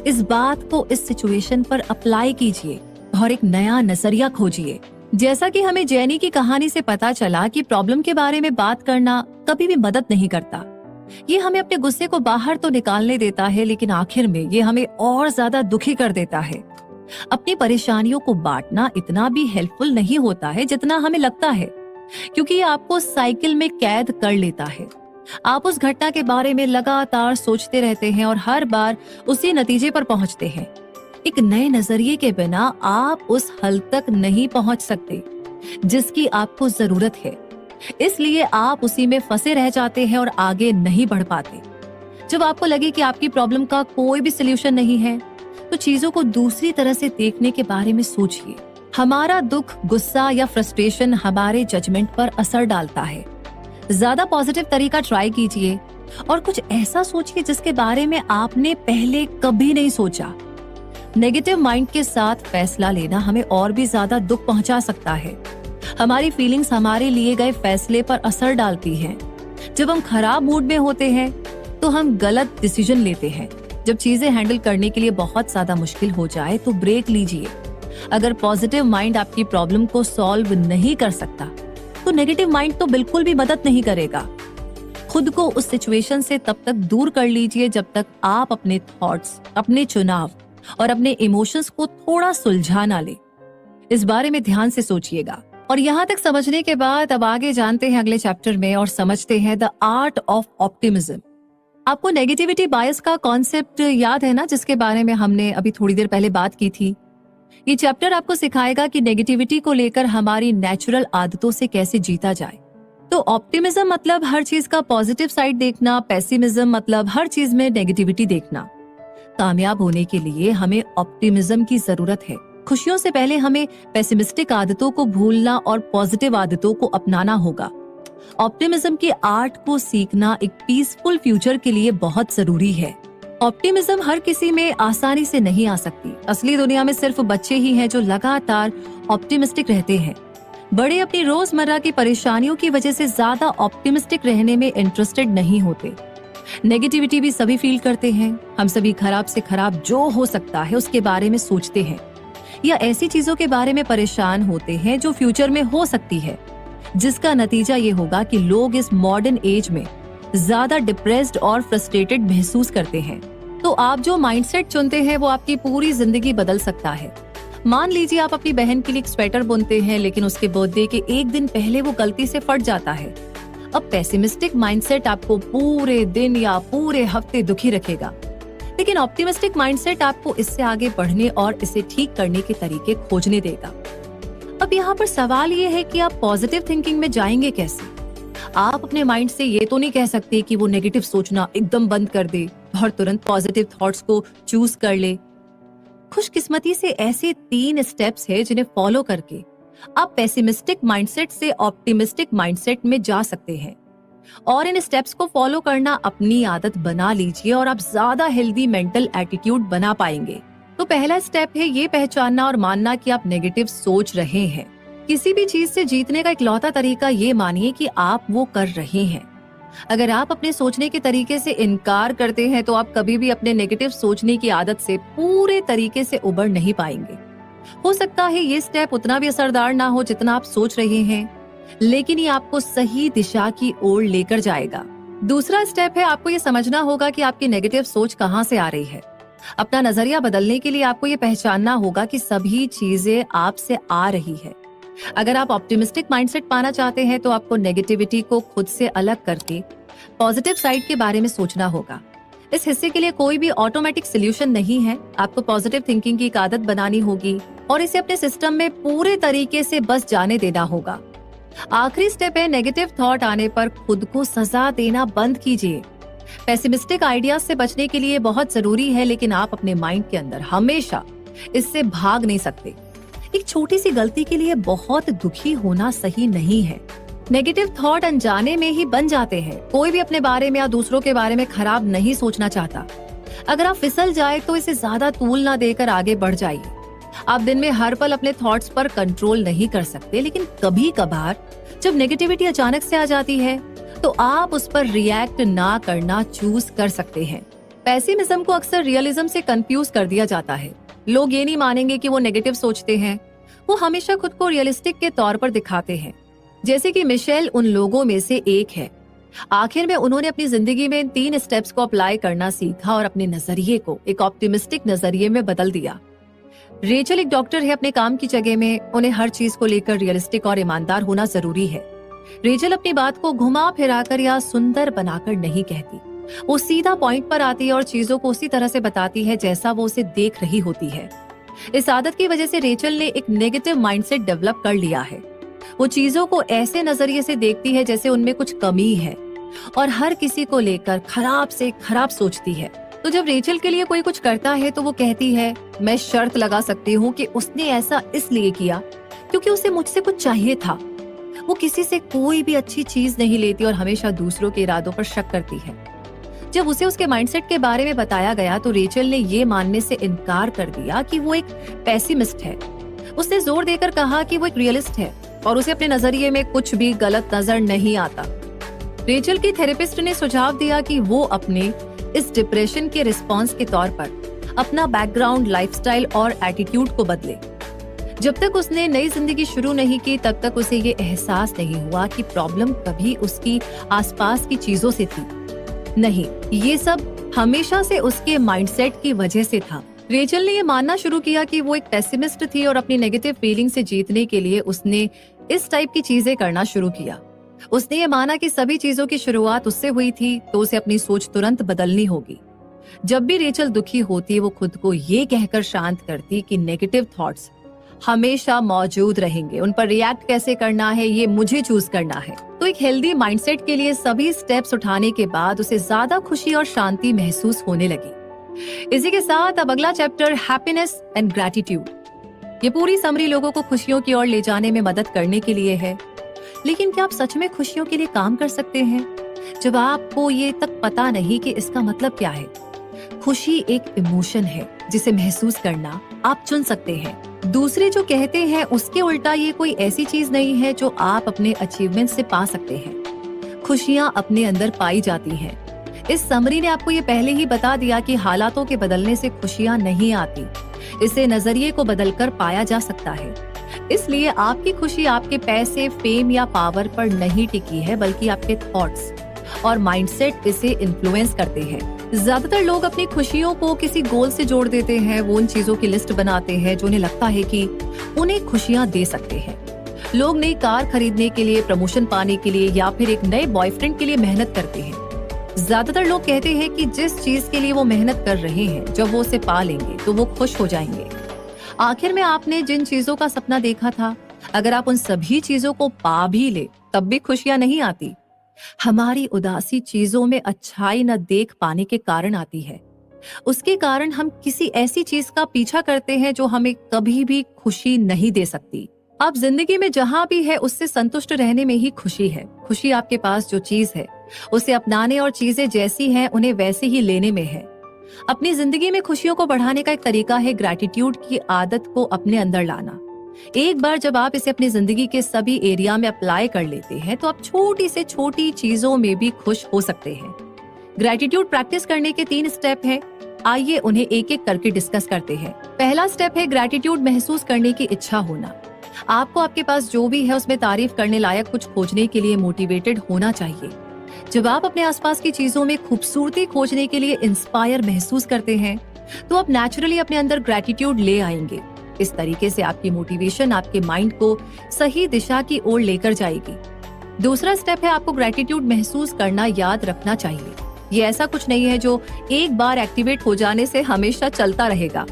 इस बात को इस सिचुएशन पर अप्लाई कीजिए और एक नया नजरिया खोजिए। जैसा कि हमें जेनी की कहानी से पता चला कि प्रॉब्लम के बारे में बात करना कभी भी मदद नहीं करता। ये हमें अपने गुस्से को बाहर तो निकालने देता है, लेकिन आखिर में ये हमें और ज्यादा दुखी कर देता है। अपनी परेशानियों को बांटना इतना भी हेल्पफुल नहीं होता है जितना हमें लगता है, क्योंकि ये आपको साइकिल में कैद कर लेता है। आप उस घटना के बारे में लगातार सोचते रहते हैं और हर बार उसी नतीजे पर पहुंचते हैं। एक नए नजरिए के बिना आप उस हल तक नहीं पहुंच सकते जिसकी आपको जरूरत है, इसलिए आप उसी में फंसे रह जाते हैं और आगे नहीं बढ़ पाते। जब आपको लगे कि आपकी प्रॉब्लम का कोई भी सोल्यूशन नहीं है, तो चीजों को दूसरी तरह से देखने के बारे में सोचिए। हमारा दुख, गुस्सा या फ्रस्ट्रेशन हमारे जजमेंट पर असर डालता है। ज्यादा पॉजिटिव तरीका ट्राई कीजिए और कुछ ऐसा सोचिए जिसके बारे में आपने पहले कभी नहीं सोचा। नेगेटिव माइंड के साथ फैसला लेना हमें और भी ज्यादा दुख पहुंचा सकता है। हमारी फीलिंग्स हमारे लिए गए फैसले पर असर डालती हैं। जब हम खराब मूड में होते हैं तो हम गलत डिसीजन लेते हैं। जब चीजें हैंडल करने के लिए बहुत ज्यादा मुश्किल हो जाए तो ब्रेक लीजिए। अगर पॉजिटिव माइंड आपकी प्रॉब्लम को सॉल्व नहीं कर सकता, तो नेगेटिव माइंड तो बिल्कुल भी मदद नहीं करेगा। खुद को उस सिचुएशन से तब तक दूर कर लीजिए जब तक आप अपने थॉट्स, अपने चुनाव और अपने इमोशंस को थोड़ा सुलझा ना ले। इस बारे में ध्यान से सोचिएगा। और यहाँ तक समझने के बाद अब आगे जानते हैं अगले चैप्टर में और समझते हैं द आर्ट ऑफ ऑप्टिमिज्म। आपको नेगेटिविटी बायस का कॉन्सेप्ट याद है ना, जिसके बारे में हमने अभी थोड़ी देर पहले बात की थी। ये चैप्टर आपको सिखाएगा कि नेगेटिविटी को लेकर हमारी नेचुरल आदतों से कैसे जीता जाए। तो ऑप्टिमिज्म मतलब हर चीज का पॉजिटिव साइड देखना, पेसिमिज्म मतलब हर चीज में नेगेटिविटी देखना। कामयाब होने के लिए हमें ऑप्टिमिज्म की जरूरत है। खुशियों से पहले हमें पेसिमिस्टिक आदतों को भूलना और पॉजिटिव आदतों को अपनाना होगा। ऑप्टिमिज्म की आर्ट को सीखना एक पीसफुल फ्यूचर के लिए बहुत जरूरी है। ऑप्टिमिज्म हर किसी में आसानी से नहीं आ सकती। असली दुनिया में सिर्फ बच्चे ही हैं जो लगातार ऑप्टिमिस्टिक रहते हैं। बड़े अपनी रोजमर्रा की परेशानियों की वजह से ज्यादा ऑप्टिमिस्टिक रहने में इंटरेस्टेड नहीं होते। नेगेटिविटी भी सभी फील करते हैं। हम सभी खराब से खराब जो हो सकता है उसके बारे में सोचते हैं या ऐसी चीजों के बारे में परेशान होते हैं जो फ्यूचर में हो सकती है, जिसका नतीजा ये होगा कि लोग इस मॉडर्न एज में ज्यादा डिप्रेस्ड और फ्रस्ट्रेटेड महसूस करते हैं। तो आप जो माइंडसेट चुनते हैं वो आपकी पूरी जिंदगी बदल सकता है। मान लीजिए आप अपनी बहन के लिए एक स्वेटर बुनते हैं, लेकिन उसके बर्थडे के एक दिन पहले वो गलती से फट जाता है। अब पेसिमिस्टिक माइंडसेट आपको पूरे दिन या पूरे हफ्ते दुखी रखेगा, लेकिन ऑप्टिमिस्टिक माइंडसेट आपको इससे आगे बढ़ने और इसे ठीक करने के तरीके खोजने देगा। अब यहाँ पर सवाल ये है कि आप पॉजिटिव थिंकिंग में जाएंगे कैसे। आप अपने माइंड से ये तो नहीं कह सकते कि वो नेगेटिव सोचना एकदम बंद कर दे और तुरंत पॉजिटिव थॉट्स को चूज कर ले। खुशकिस्मती से ऐसे 3 स्टेप्स है जिन्हें फॉलो करके आप पेसिमिस्टिक माइंडसेट से ऑप्टिमिस्टिक माइंडसेट में जा सकते हैं, और इन स्टेप्स को फॉलो करना अपनी आदत बना लीजिए और आप ज्यादा हेल्दी मेंटल एटीट्यूड बना पाएंगे। तो पहला स्टेप है ये पहचानना और मानना कि आप नेगेटिव सोच रहे हैं। किसी भी चीज से जीतने का इकलौता तरीका ये मानिए कि आप वो कर रहे हैं। अगर आप अपने सोचने के तरीके से इनकार करते हैं तो आप कभी भी अपने नेगेटिव सोचने की आदत से पूरे तरीके से उबर नहीं पाएंगे। हो सकता है ये स्टेप उतना भी असरदार ना हो जितना आप सोच रहे हैं, लेकिन ये आपको सही दिशा की ओर लेकर जाएगा। दूसरा स्टेप है आपको ये समझना होगा कि आपकी नेगेटिव सोच कहाँ से आ रही है। अपना नजरिया बदलने के लिए आपको ये पहचानना होगा कि सभी चीजें आपसे आ रही है। अगर आप ऑप्टिमिस्टिक माइंडसेट पाना चाहते हैं तो आपको नेगेटिविटी को खुद से अलग करके पॉजिटिव साइड के बारे में सोचना होगा। इस हिस्से के लिए कोई भी ऑटोमेटिक सोल्यूशन नहीं है। आपको पॉजिटिव थिंकिंग की एक आदत बनानी होगी और इसे अपने सिस्टम में पूरे तरीके से बस जाने देना होगा। आखिरी स्टेप है नेगेटिव थॉट आने पर खुद को सजा देना बंद कीजिए। पेसिमिस्टिक आइडियाज से बचने के लिए बहुत जरूरी है, लेकिन आप अपने माइंड के अंदर हमेशा इससे भाग नहीं सकते। एक छोटी सी गलती के लिए बहुत दुखी होना सही नहीं है। नेगेटिव थॉट अनजाने में ही बन जाते हैं। कोई भी अपने बारे में या दूसरों के बारे में खराब नहीं सोचना चाहता। अगर आप फिसल जाए तो इसे ज्यादा तूल ना देकर आगे बढ़ जाइए। आप दिन में हर पल अपने थॉट्स पर कंट्रोल नहीं कर सकते, लेकिन कभी कभार जब नेगेटिविटी अचानक से आ जाती है तो आप उस पर रिएक्ट ना करना चूज कर सकते हैं। पेसिमिज्म को अक्सर रियलिज्म से कंफ्यूज कर दिया जाता है। लोग ये नहीं मानेंगे कि वो नेगेटिव सोचते हैं, वो हमेशा खुद को रियलिस्टिक के तौर पर दिखाते हैं, जैसे कि मिशेल उन लोगों में से एक है। आखिर में उन्होंने अपनी जिंदगी में इन 3 स्टेप्स को अप्लाई करना सीखा और अपने नजरिए को एक ऑप्टिमिस्टिक नजरिए में बदल दिया। रेचल एक डॉक्टर है अपने काम की जगह में। उन्हें हर चीज को लेकर रियलिस्टिक और ईमानदार होना जरूरी है। रेचल अपनी बात को घुमा फिराकर या सुंदर बनाकर नहीं कहती। वो सीधा पॉइंट पर आती है और चीजों को उसी तरह से बताती है जैसा वो उसे देख रही होती है। इस आदत की वजह से रेचल ने एक नेगेटिव माइंडसेट डेवलप कर लिया है। वो चीजों को ऐसे नजरिए से देखती है जैसे उनमें कुछ कमी है और हर किसी को लेकर खराब से खराब सोचती है। तो जब रेचल के लिए कोई कुछ करता है तो वो कहती है, मैं शर्त लगा सकती हूँ कि उसने ऐसा इसलिए किया क्योंकि उसे मुझसे कुछ चाहिए था। वो किसी से कोई भी अच्छी चीज नहीं लेती और हमेशा दूसरों के इरादों पर शक करती है। जब उसे उसके माइंडसेट के बारे में बताया गया तो रेचल ने ये मानने से इनकार कर दिया कि वो एक पेसिमिस्ट है। उसने जोर देकर कहा कि वो एक रियलिस्ट है और उसे अपने नजरिए में कुछ भी गलत नजर नहीं आता। रेचल की थेरेपिस्ट ने सुझाव दिया कि वो अपने इस डिप्रेशन के रिस्पॉन्स के तौर पर अपना बैकग्राउंड, लाइफस्टाइल और एटीट्यूड को बदले। जब तक उसने नई जिंदगी शुरू नहीं की तब तक उसे ये एहसास नहीं हुआ कि प्रॉब्लम कभी उसकी आसपास की चीजों से थी। नहीं, ये सब हमेशा से उसके माइंडसेट की वजह से था। रेचल ने ये मानना शुरू किया कि वो एक पेसिमिस्ट थी और अपनी नेगेटिव फीलिंग से जीतने के लिए उसने इस टाइप की चीजें करना शुरू किया। उसने ये माना कि सभी चीजों की शुरुआत उससे हुई थी, तो उसे अपनी सोच तुरंत बदलनी होगी। जब भी रेचल दुखी होती, वो खुद को ये कहकर शांत करती कि नेगेटिव थॉट्स हमेशा मौजूद रहेंगे, उन पर रिएक्ट कैसे करना है ये मुझे चूज करना है। तो एक हेल्दी माइंडसेट के लिए सभी स्टेप्स उठाने के बाद उसे ज्यादा खुशी और शांति महसूस होने लगी। इसी के साथ अब अगला चैप्टर हैप्पीनेस एंड ग्रैटिट्यूड। ये पूरी समरी लोगों को खुशियों की ओर ले जाने में मदद करने के लिए है। लेकिन क्या आप सच में खुशियों के लिए काम कर सकते हैं जब आपको ये तक पता नहीं कि इसका मतलब क्या है? खुशी एक इमोशन है जिसे महसूस करना आप चुन सकते हैं। दूसरे जो कहते हैं उसके उल्टा ये कोई ऐसी चीज नहीं है जो आप अपने अचीवमेंट से पा सकते हैं। खुशियां अपने अंदर पाई जाती हैं। इस समरी ने आपको ये पहले ही बता दिया कि हालातों के बदलने से खुशियां नहीं आती, इसे नजरिए को बदलकर पाया जा सकता है। इसलिए आपकी खुशी आपके पैसे, फेम या पावर पर नहीं टिकी है, बल्कि आपके थॉट्स और माइंडसेट इसे इन्फ्लुएंस करते हैं। ज्यादातर लोग अपनी खुशियों को किसी गोल से जोड़ देते हैं। वो उन चीजों की लिस्ट बनाते हैं जो उन्हें लगता है कि उन्हें खुशियां दे सकते हैं। लोग नई कार खरीदने के लिए, प्रमोशन पाने के लिए या फिर एक नए बॉयफ्रेंड के लिए मेहनत करते हैं। ज्यादातर लोग कहते हैं कि जिस चीज के लिए वो मेहनत कर रहे हैं, जब वो उसे पा लेंगे तो वो खुश हो जाएंगे। आखिर में आपने जिन चीजों का सपना देखा था, अगर आप उन सभी चीजों को पा भी ले तब भी खुशियां नहीं आती। हमारी उदासी चीजों में अच्छाई न देख पाने के कारण आती है। उसके कारण हम किसी ऐसी चीज का पीछा करते हैं जो हमें कभी भी खुशी नहीं दे सकती। अब जिंदगी में जहां भी है उससे संतुष्ट रहने में ही खुशी है। खुशी आपके पास जो चीज है उसे अपनाने और चीजें जैसी हैं उन्हें वैसे ही लेने में है। अपनी जिंदगी में खुशियों को बढ़ाने का एक तरीका है ग्रैटिट्यूड की आदत को अपने अंदर लाना। एक बार जब आप इसे अपनी जिंदगी के सभी एरिया में अप्लाई कर लेते हैं तो आप छोटी से छोटी चीजों में भी खुश हो सकते हैं। ग्रैटिट्यूड प्रैक्टिस करने के 3 स्टेप हैं। आइए उन्हें एक एक करके डिस्कस करते हैं। पहला स्टेप है ग्रैटिट्यूड महसूस करने की इच्छा होना। आपको आपके पास जो भी है उसमें तारीफ करने लायक कुछ खोजने के लिए मोटिवेटेड होना चाहिए। जब आप अपने आसपास की चीजों में खूबसूरती खोजने के लिए इंस्पायर महसूस करते हैं तो आप नेचुरली अपने अंदर ग्रैटिट्यूड ले आएंगे। इस तरीके से आपकी मोटिवेशन आपके माइंड को सही दिशा की ओर लेकर जाएगी। दूसरा स्टेप है आपको ग्रैटिट्यूड महसूस करना याद रखना चाहिए। ये ऐसा कुछ नहीं है जो एक बार एक्टिवेट हो जाने से हमेशा चलता रहेगा।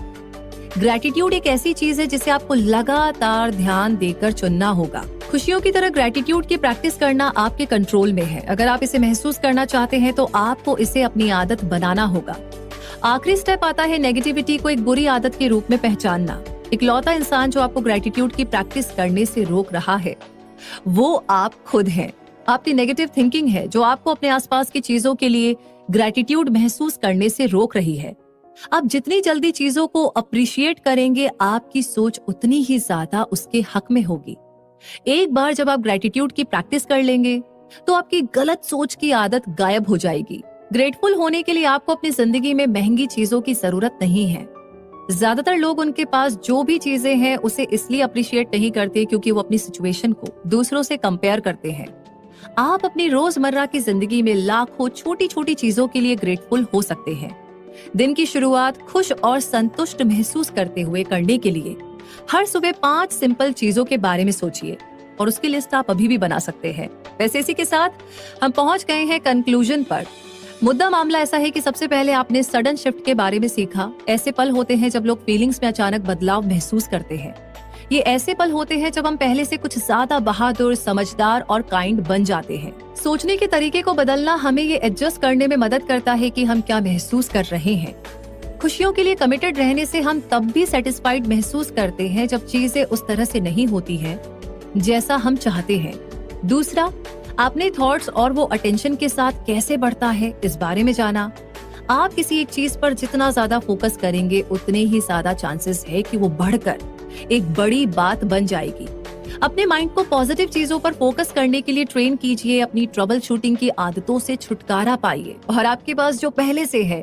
ग्रैटिट्यूड एक ऐसी चीज है जिसे आपको लगातार ध्यान देकर चुनना होगा। खुशियों की तरह ग्रैटिट्यूड की प्रैक्टिस करना आपके कंट्रोल में है। अगर आप इसे महसूस करना चाहते हैं तो आपको इसे अपनी आदत बनाना होगा। आखिरी स्टेप आता है नेगेटिविटी को एक बुरी आदत के रूप में पहचानना। इकलौता इंसान जो आपको ग्रैटिट्यूड की प्रैक्टिस करने से रोक रहा है वो आप खुद हैं। आपकी नेगेटिव थिंकिंग है जो आपको अपने आसपास की चीजों के लिए ग्रैटिट्यूड महसूस करने से रोक रही है। आप जितनी जल्दी चीजों को अप्रिशिएट करेंगे, आपकी सोच उतनी ही ज्यादा उसके हक में होगी। एक बार जब आप ग्रैटिट्यूड की प्रैक्टिस कर लेंगे तो आपकी गलत सोच की आदत गायब हो जाएगी। ग्रेटफुल होने के लिए आपको अपनी जिंदगी में महंगी चीजों की जरूरत नहीं है। ज्यादातर लोग उनके पास जो भी चीजें हैं उसे इसलिए अप्रिशिएट नहीं करते क्योंकि वो अपनी सिचुएशन को दूसरों से कंपेयर करते हैं। आप अपनी रोजमर्रा की जिंदगी में लाखों छोटी छोटी चीजों के लिए ग्रेटफुल हो सकते हैं। दिन की शुरुआत खुश और संतुष्ट महसूस करते हुए करने के लिए हर सुबह 5 सिंपल चीजों के बारे में सोचिए और उसकी लिस्ट आप अभी भी बना सकते हैं। वैसे इसी के साथ हम पहुंच गए हैं कंक्लूजन पर। मुद्दा मामला ऐसा है कि सबसे पहले आपने सडन शिफ्ट के बारे में सीखा। ऐसे पल होते हैं जब लोग फीलिंग्स में अचानक बदलाव महसूस करते हैं। ये ऐसे पल होते हैं जब हम पहले से कुछ ज्यादा बहादुर, समझदार और काइंड बन जाते हैं। सोचने के तरीके को बदलना हमें ये एडजस्ट करने में मदद करता है कि हम क्या महसूस कर रहे हैं। खुशियों के लिए कमिटेड रहने से हम तब भी सेटिस्फाइड महसूस करते हैं जब चीजें उस तरह से नहीं होती हैं जैसा हम चाहते हैं। दूसरा, अपने थॉट्स और वो अटेंशन के साथ कैसे बढ़ता है इस बारे में जाना। आप किसी एक चीज पर जितना ज्यादा फोकस करेंगे उतने ही ज्यादा चांसेस है कि वो बढ़कर एक बड़ी बात बन जाएगी। अपने माइंड को पॉजिटिव चीजों पर फोकस करने के लिए ट्रेन कीजिए। अपनी ट्रबल शूटिंग की आदतों से छुटकारा पाइए और आपके पास जो पहले से है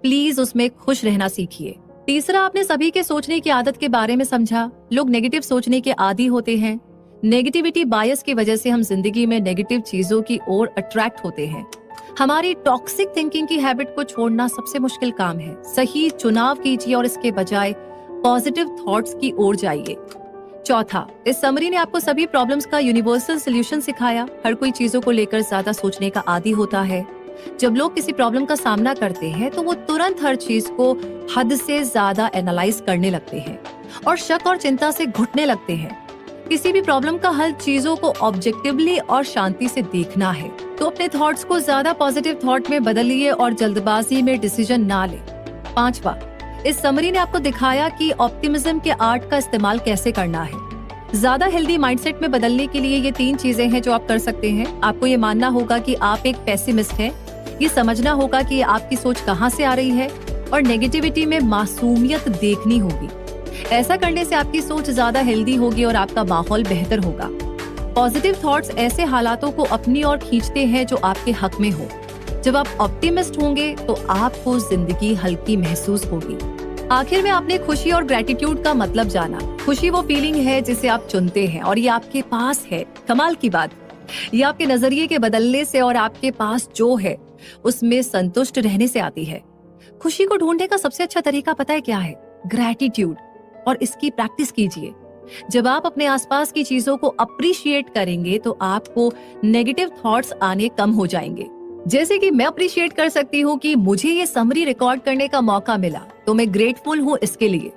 प्लीज उसमें खुश रहना सीखिए। तीसरा, आपने सभी के सोचने की आदत के बारे में समझा। लोग नेगेटिव सोचने के आदी होते हैं। नेगेटिविटी बायस की वजह से हम जिंदगी में नेगेटिव चीजों की ओर अट्रैक्ट होते हैं। हमारी टॉक्सिक थिंकिंग की हैबिट को छोड़ना सबसे मुश्किल काम है। सही चुनाव कीजिए और इसके बजाय पॉजिटिव थॉट्स की ओर जाइए। चौथा, इस समरी ने आपको सभी प्रॉब्लम्स का यूनिवर्सल सॉल्यूशन सिखाया। हर कोई चीजों को लेकर ज्यादा सोचने का आदी होता है। जब लोग किसी प्रॉब्लम का सामना करते हैं तो वो तुरंत हर चीज को हद से ज्यादा एनालाइज करने लगते हैं और शक और चिंता से घुटने लगते हैं। किसी भी प्रॉब्लम का हल चीजों को ऑब्जेक्टिवली और शांति से देखना है। तो अपने थॉट्स को ज्यादा पॉजिटिव थॉट में बदलिए और जल्दबाजी में डिसीजन ना ले। पांचवा, इस समरी ने आपको दिखाया कि ऑप्टिमिज्म के आर्ट का इस्तेमाल कैसे करना है। ज्यादा हेल्दी माइंडसेट में बदलने के लिए ये 3 चीजें हैं जो आप कर सकते हैं। आपको ये मानना होगा कि आप एक पेसिमिस्ट हैं, ये समझना होगा कि आपकी सोच कहाँ से आ रही है और नेगेटिविटी में मासूमियत देखनी होगी। ऐसा करने से आपकी सोच ज्यादा हेल्दी होगी और आपका माहौल बेहतर होगा। पॉजिटिव थॉट्स ऐसे हालातों को अपनी ओर खींचते हैं जो आपके हक में हो। जब आप ऑप्टिमिस्ट होंगे तो आपको जिंदगी हल्की महसूस होगी। आखिर में आपने खुशी और ग्रेटिट्यूड का मतलब जाना। खुशी वो फीलिंग है जिसे आप चुनते हैं और ये आपके पास है। कमाल की बात, ये आपके नजरिए के बदलने से और आपके पास जो है उसमें संतुष्ट रहने से आती है। खुशी को ढूंढने का सबसे अच्छा तरीका पता है क्या है? ग्रेटिट्यूड। और इसकी प्रैक्टिस कीजिए। जब आप अपने आसपास की चीजों को अप्रिशिएट करेंगे तो आपको नेगेटिव थॉट्स आने कम हो जाएंगे। जैसे कि मैं अप्रिशिएट कर सकती हूँ कि मुझे ये समरी रिकॉर्ड करने का मौका मिला, तो मैं ग्रेटफुल हूँ इसके लिए।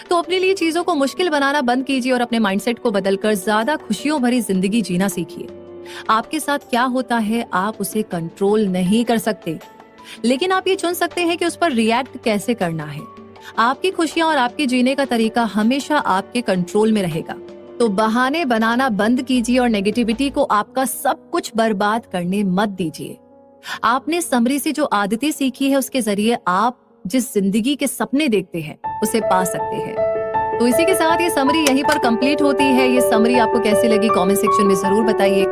तो अपने लिए चीजों को मुश्किल बनाना बंद कीजिए और अपने माइंडसेट को बदलकर ज्यादा खुशियों भरी जिंदगी जीना सीखिए। आपके साथ क्या होता है आप उसे कंट्रोल नहीं कर सकते, लेकिन आप ये चुन सकते हैं कि उस पर रिएक्ट कैसे करना है। आपकी खुशियां और आपके जीने का तरीका हमेशा आपके कंट्रोल में रहेगा। तो बहाने बनाना बंद कीजिए और नेगेटिविटी को आपका सब कुछ बर्बाद करने मत दीजिए। आपने समरी से जो आदतें सीखी है उसके जरिए आप जिस जिंदगी के सपने देखते हैं उसे पा सकते हैं। तो इसी के साथ ये समरी यहीं पर कंप्लीट होती है। ये समरी आपको कैसी लगी कमेंट सेक्शन में जरूर बताइए।